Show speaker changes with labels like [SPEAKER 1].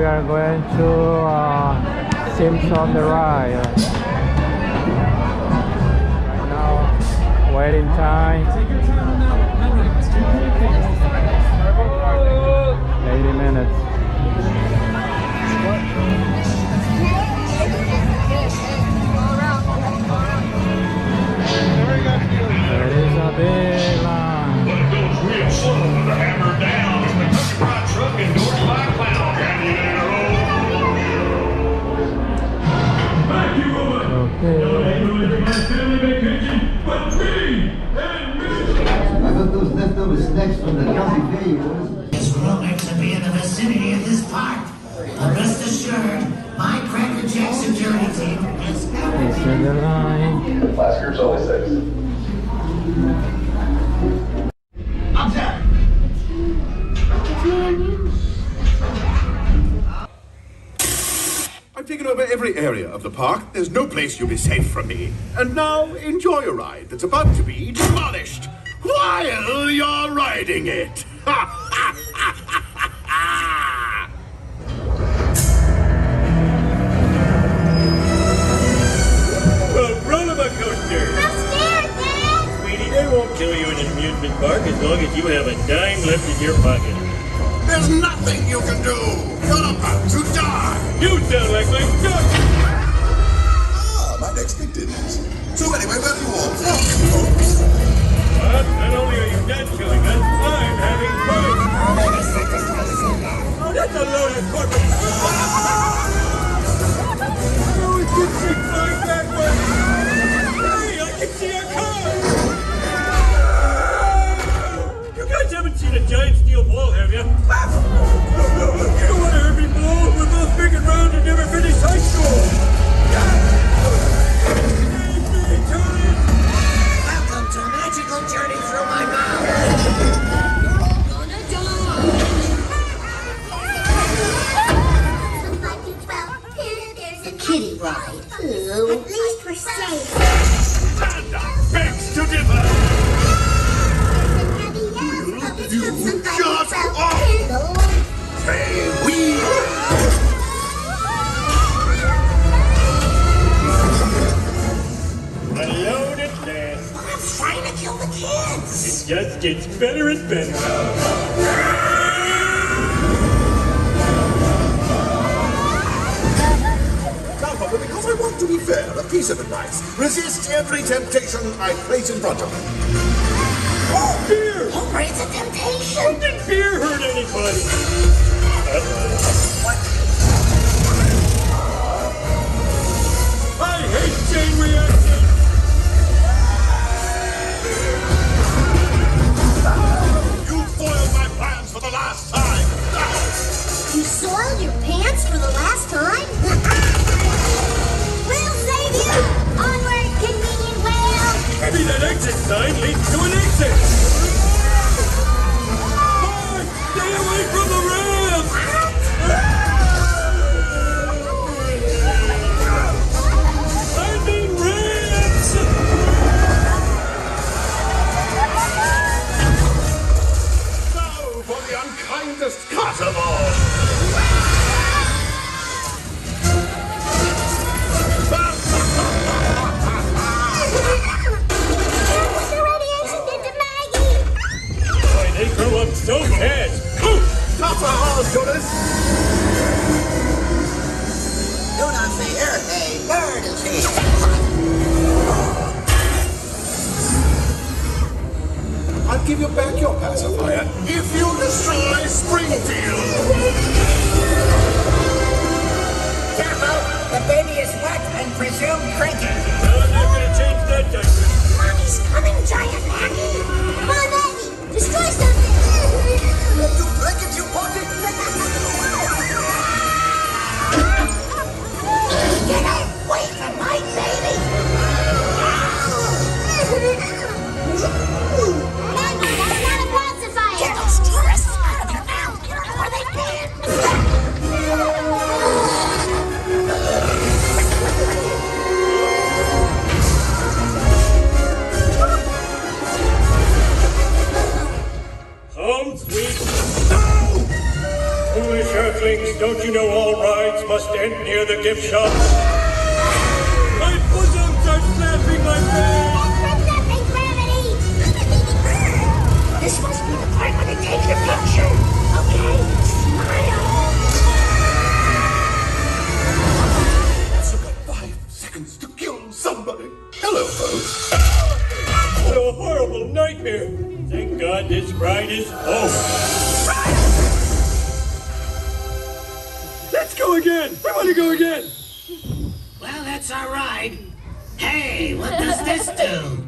[SPEAKER 1] are going to Simpsons the ride. Right now, waiting time. 80 minutes. There is a big line.
[SPEAKER 2] The hammer down. It's the Country Fried Truck endorsed by Clown. Thank you, woman.
[SPEAKER 1] Okay.
[SPEAKER 2] My family vacation, but me and me.
[SPEAKER 3] I got those leftover snacks from the county fair, boys.
[SPEAKER 4] It's rumored to be in the vicinity of this park. But rest assured, my Cracker Jack security team is
[SPEAKER 1] It's in the line.
[SPEAKER 5] Last year's always safe.
[SPEAKER 4] I'm there.
[SPEAKER 6] I've taken over every area of the park. There's no place you'll be safe from me. And now, enjoy a ride that's about to be demolished while you're riding it.
[SPEAKER 7] Roller coaster.
[SPEAKER 8] I'm scared, Dad!
[SPEAKER 7] Sweetie, they won't kill you in an amusement park as long as you have a dime left in your pocket.
[SPEAKER 6] There's nothing you can do. You're about to die.
[SPEAKER 7] You sound like my duck.
[SPEAKER 6] My next big dinners. So anyway, where are you all from, folks?
[SPEAKER 7] But not only are you not killing us, I'm having fun. Oh, that's a load of corporate. Oh, it keeps me flying backwards. Hey, I can see a car. You guys haven't seen a giant steel ball, have you? You don't want to hurt me, Bull. We're both big and round and never finished high school.
[SPEAKER 4] Welcome to a magical journey through my mouth. You're all gonna die. Kitty ride.
[SPEAKER 8] At least we're safe.
[SPEAKER 6] Stand up, begs to differ. You shut up. Say we.
[SPEAKER 7] Alone at last.
[SPEAKER 4] I'm trying to kill the kids.
[SPEAKER 7] It just gets better and better.
[SPEAKER 6] Now, because I want to be fair, a piece of advice. Resist every temptation I place in front of you.
[SPEAKER 7] Oh, beer!
[SPEAKER 4] Homer, it's a temptation.
[SPEAKER 7] When did beer hurt anybody? I hate chain reaction!
[SPEAKER 6] You foiled my plans for the last time.
[SPEAKER 8] You soiled your pants for the last time? We'll save you! Onward, convenient whale!
[SPEAKER 7] Maybe that exit sign leads to an exit! Boy, stay away from the ramp! I mean ramps!
[SPEAKER 6] Now for the unkindest cut of all.
[SPEAKER 8] The radiation did to Maggie!
[SPEAKER 7] Boy, they grow up so fast! Poof!
[SPEAKER 6] Not for ours, Jonas.
[SPEAKER 4] Do not fear, a bird is here.
[SPEAKER 6] I'll give you back your pacifier if you destroy Springfield.
[SPEAKER 4] Careful, the baby is wet and presumed cranky.
[SPEAKER 7] Well, I'm not gonna change that diaper.
[SPEAKER 8] Mommy's coming, giant Maggie! Come on, Maggie! Destroy something!
[SPEAKER 6] You break it, you want it.
[SPEAKER 4] Get away from my baby!
[SPEAKER 8] Maggie, that's not a pacifier!
[SPEAKER 4] Get those tourists out of your mouth! Where they been?
[SPEAKER 7] don't you know all rides must end near the gift shop? My bosoms are slapping my face!
[SPEAKER 8] That's from nothing, Gravity! This must be the part where they take your picture. Okay, smile.
[SPEAKER 6] That's about 5 seconds to kill somebody. Hello, folks.
[SPEAKER 7] What a horrible nightmare! Thank God this ride is over. Let's go again! I want to go again!
[SPEAKER 4] Well, that's our ride. Hey, what does this do?